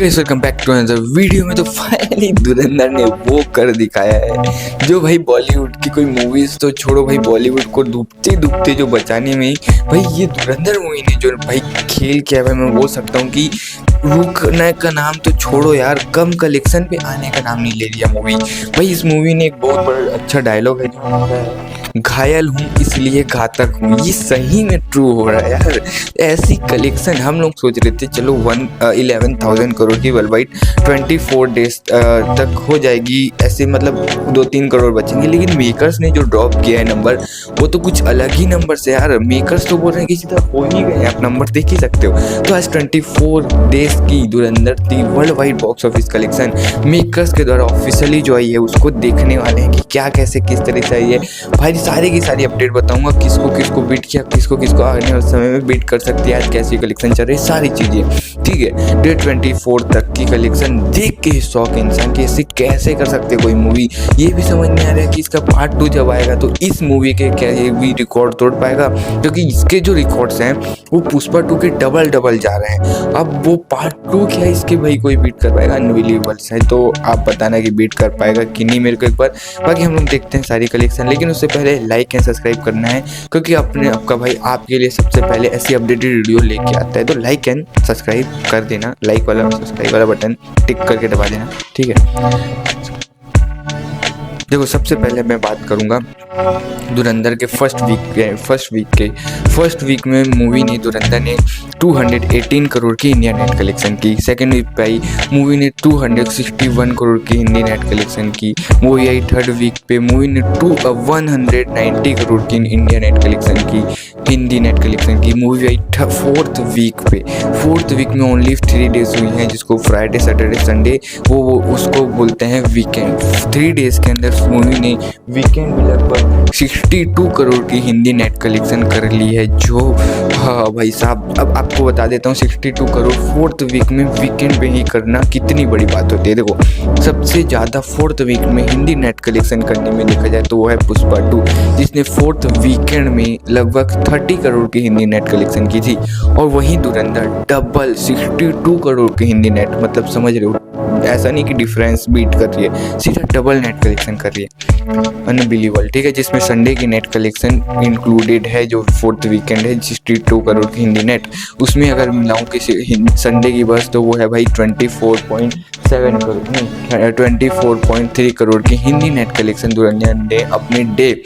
Guys welcome back to another video में। तो finally धुरंधर ने वो कर दिखाया है जो भाई बॉलीवुड की कोई मूवीज तो छोड़ो, भाई बॉलीवुड को डूबते डूबते जो बचाने में भाई ये धुरंधर मूवी ने जो भाई खेल किया है, मैं बोल सकता हूँ कि रुकने का नाम तो छोड़ो यार, कम कलेक्शन पे आने का नाम नहीं ले लिया मूवी। भाई इस मूवी ने एक बहुत बड़ा अच्छा डायलॉग है जो घायल हूँ इसलिए घातक हूँ, ये सही में ट्रू हो रहा है यार। ऐसी कलेक्शन हम लोग सोच रहे थे चलो 11,000 करोड़ की वर्ल्ड वाइड 24 डेज तक हो जाएगी, ऐसे मतलब 2-3 करोड़ बचेंगे, लेकिन मेकर्स ने जो ड्रॉप किया है नंबर वो तो कुछ अलग ही नंबर से यार। मेकर्स तो बोल रहे हैं कि सीधा हो ही गए, आप नंबर देख ही सकते हो। तो आज 24 डेज की धुरंधर थी world wide box office collection makers के द्वारा ऑफिशियली जो आई है उसको देखने वाले हैं कि क्या कैसे किस तरह से आई है। भाई सारी की सारी अपडेट बताऊंगा, किसको किसको बीट किया, किसको किसको आने वाले समय में बीट कर सकती है, आज कैसी कलेक्शन चल रही है, सारी चीज़ें ठीक है। डे 24 तक की कलेक्शन देख के शौक इंसान की ऐसे कैसे कर सकते कोई मूवी, ये भी समझ नहीं आ रहा है कि इसका पार्ट 2 जब आएगा तो इस मूवी के क्या ये भी रिकॉर्ड तोड़ पाएगा, क्योंकि इसके जो रिकॉर्ड्स हैं वो पुष्पा 2 के डबल जा रहे हैं। अब वो पार्ट 2 क्या इसके भाई कोई बीट कर पाएगा, अनबिलीवेबल है। तो आप बताना कि बीट कर पाएगा कि नहीं मेरे को एक बार। बाकी हम लोग देखते हैं सारी कलेक्शन, लेकिन उससे पहले लाइक एंड सब्सक्राइब करना है, क्योंकि आपका भाई आपके लिए सबसे पहले ऐसी अपडेटेड वीडियो लेके आता है। तो लाइक एंड सब्सक्राइब कर देना, लाइक वाला सब्सक्राइब वाला बटन टिक करके दबा देना, ठीक है। देखो सबसे पहले मैं बात करूंगा धुरंधर के फर्स्ट वीक में मूवी ने धुरंधर ने 218 करोड़ की इंडिया नेट कलेक्शन की। सेकेंड वीक पे आई मूवी ने 261 करोड़ की हिंदी नेट कलेक्शन की। मूवी आई थर्ड वीक पे मूवी ने 190 करोड़ की इंडिया नेट कलेक्शन की, हिंदी नेट कलेक्शन की। मूवी आई फोर्थ वीक में ओनली 3 डेज हुई हैं, जिसको फ्राइडे सैटरडे संडे वो उसको बोलते हैं वीकेंड। 3 डेज के अंदर मूवी ने वीकेंड में लगभग 62 करोड़ की हिंदी नेट कलेक्शन कर ली है, जो हाँ भाई साहब अब आपको बता देता हूँ 62 करोड़ फोर्थ वीक में वीकेंड पे ही करना कितनी बड़ी बात होती है। देखो सबसे ज़्यादा फोर्थ वीक में हिंदी नेट कलेक्शन करने में देखा जाए तो वो है पुष्पा 2, जिसने फोर्थ वीकेंड में लगभग 30 करोड़ की हिंदी नेट कलेक्शन की थी। और वहीं धुरंधर डबल 62 करोड़ की हिंदी नेट, मतलब समझ रहे हो, ऐसा नहीं कि डिफरेंस बीट कर रही है, सीधा डबल नेट कलेक्शन कर रही है, अनबिलीवेबल ठीक है। जिसमें संडे की नेट कलेक्शन इंक्लूडेड है, जो फोर्थ वीकेंड है 62 करोड़ की हिंदी नेट, उसमें अगर मिलाऊं किसी संडे की बस तो वो है भाई 24.7 करोड़ नहीं 24.3 करोड़ की हिंदी नेट कलेक्शन धुरंधर ने अपने डे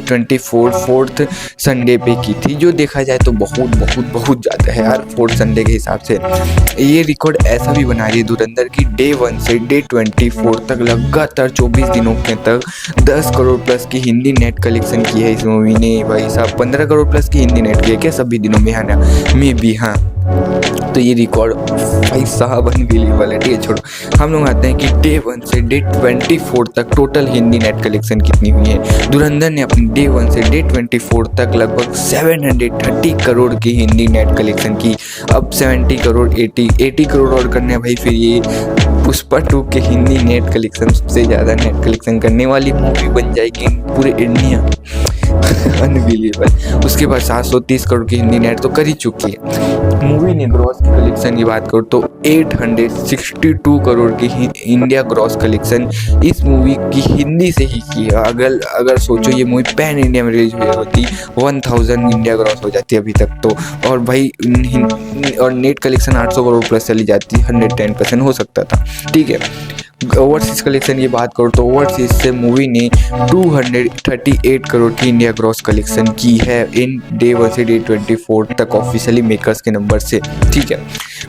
24 फोर्थ संडे पे की थी, जो देखा जाए तो बहुत ज़्यादा है यार फोर्थ संडे के हिसाब से। ये रिकॉर्ड ऐसा भी बना रही है धुरंधर की डे 1 से डे 24 तक लगातार 24 दिनों के तक 10 करोड़ प्लस की हिंदी नेट कलेक्शन की है इस मूवी ने। भाई साहब 15 करोड़ प्लस की हिंदी नेट की है क्या सभी दिनों में, है ना, में भी हाँ। तो ये रिकॉर्ड भाई साहब अनबिलीवेबल है, ठीक है छोड़ो। हम लोग आते हैं कि डे 1 से डे 24 तक टोटल हिंदी नेट कलेक्शन कितनी हुई है। धुरंधर ने अपनी डे 1 से डे 24 तक लगभग 730 करोड़ की हिंदी नेट कलेक्शन की। अब 70 करोड़ 80 करोड़ और करने हैं भाई, फिर ये पुष्पा 2 के हिंदी नेट कलेक्शन सबसे ज़्यादा नेट कलेक्शन करने वाली मूवी बन जाएगी पूरे इंडिया अनबिलीवेबल। उसके बाद 730 करोड़ की हिंदी नेट तो कर ही चुकी है। मूवी ने ग्रॉस की कलेक्शन की बात करो तो 862 करोड़ की इंडिया ग्रॉस कलेक्शन इस मूवी की हिंदी से ही की है। अगर सोचो ये मूवी पैन इंडिया में रिलीज हुई होती 1000 इंडिया ग्रॉस हो जाती अभी तक तो, और भाई और नेट कलेक्शन 800 करोड़ प्लस चली जाती, 110% हो सकता था, ठीक है। ओवरसीज कलेक्शन की बात करो तो ओवरसीज से मूवी ने 238 करोड़ की इंडिया ग्रॉस कलेक्शन की है इन डे 1 से डे 24 तक ऑफिशियली मेकर्स के नंबर से, ठीक है।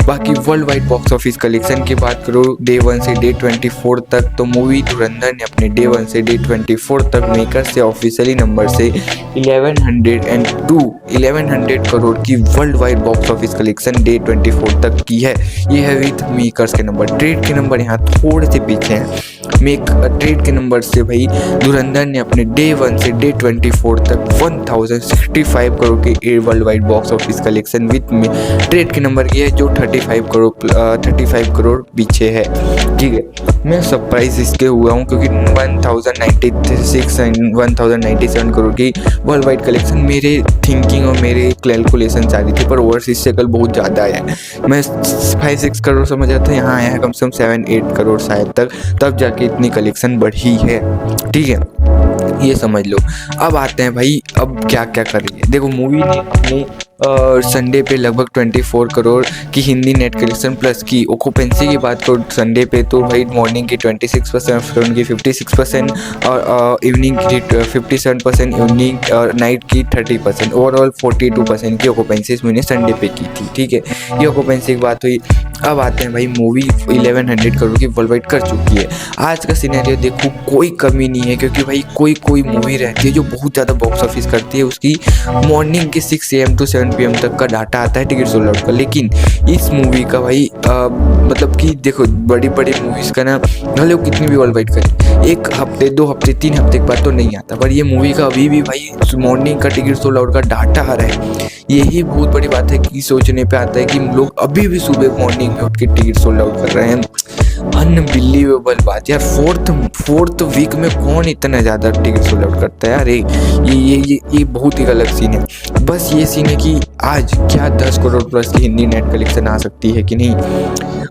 बाकी world wide box office collection की बात करो डे 1 से डे 24 तक तो मूवी धुरंधर ने अपने डे 1 से डे 24 तक मेकर्स से ऑफिशियली नंबर से 1100 करोड़ की world wide box office collection day 24 तक की है। ये है विथ मेकर्स के नंबर, ट्रेड के नंबर यहाँ थोड़े से पीछे हैं। ट्रेड के नंबर से भाई धुरंधर ने अपने डे 1 से डे 24 तक 1065 करोड़ के world wide box office collection with में ट्रेड के नंबर ये है जो 35 करोड़ पीछे है। ठीक है, मैं सरप्राइज इसके हुआ हूँ क्योंकि 1096 एंड 1097 करोड़ की वर्ल्ड वाइड कलेक्शन मेरे थिंकिंग और मेरे कैलकुलेशन आ रही थी, पर ओवरसीज से कल बहुत ज़्यादा आया है। मैं 5-6 करोड़ समझ रहा था, यहाँ आया है कम से कम 7-8 करोड़ शायद तक, तब जाके इतनी कलेक्शन बढ़ी है। ठीक है, ये समझ लो। अब आते हैं भाई, अब क्या क्या करेंगे। देखो मूवी ने संडे पे लगभग 24 करोड़ की हिंदी नेट कलेक्शन प्लस की ऑक्यूपेंसी की बात करो संडे पे तो भाई मॉर्निंग की 26%, आफ्टरनून की 56% और इवनिंग की 57%, इवनिंग और नाइट की 30%, ओवरऑल 42% की ऑक्यूपेंसी इस महीने संडे पे की थी। ठीक है, ये ऑक्यूपेंसी की बात हुई। अब आते हैं भाई, मूवी 1100 करोड़ की वर्ल्ड वाइड कर चुकी है। आज का सिनेरियो देखो, कोई कमी नहीं है क्योंकि भाई कोई मूवी रहती है जो बहुत ज़्यादा बॉक्स ऑफिस करती है, उसकी मॉर्निंग के 6 AM to 7 PM तक का डाटा आता है टिकट सोल्ड आउट का। लेकिन इस मूवी का भाई मतलब कि देखो बड़ी मूवीज़ का ना भले वो कितनी भी वर्ल्ड वाइड करें, 1 हफ्ते 2 हफ्ते 3 हफ्ते के बाद तो नहीं आता, पर ये मूवी का अभी भी भाई मॉर्निंग का टिकट सोल्ड आउट का डाटा आ रहा है। यही बहुत बड़ी बात है कि सोचने पे आता है कि लोग अभी भी सुबह मॉर्निंग में उठ के टिकट सोल्ड आउट कर रहे हैं। अनबिलीवेबल बात यार, फोर्थ वीक में कौन इतना ज़्यादा टिकट सोल्ड आउट करता है यार। ये बहुत ही गलत सीन है। बस ये सीन है कि आज क्या 10 करोड़ प्लस की हिंदी नेट कलेक्शन आ सकती है कि नहीं।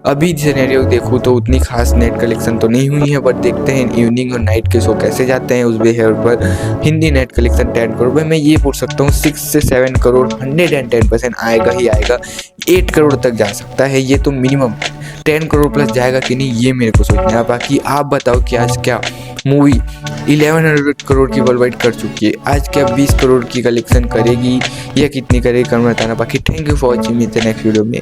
अभी सिनेरियो देखो तो उतनी खास नेट कलेक्शन तो नहीं हुई है, बट देखते हैं इवनिंग और नाइट के शो कैसे जाते हैं। उस बिहेवियर पर हिंदी नेट कलेक्शन 10 करोड़ में मैं ये बोल सकता हूँ 6 से 7 करोड़ 110% आएगा ही आएगा। 8 करोड़ तक जा सकता है, ये तो मिनिमम। 10 करोड़ प्लस जाएगा कि नहीं ये मेरे को सोचना है। बाकी आप बताओ कि आज क्या मूवी 1100 करोड़ की वर्ल्ड वाइड कर चुकी है, आज क्या 20 करोड़ की कलेक्शन करेगी या कितनी करेगी कमेंट बताना। बाकी थैंक यू फॉर वॉचिंग, मिलते हैं नेक्स्ट वीडियो में।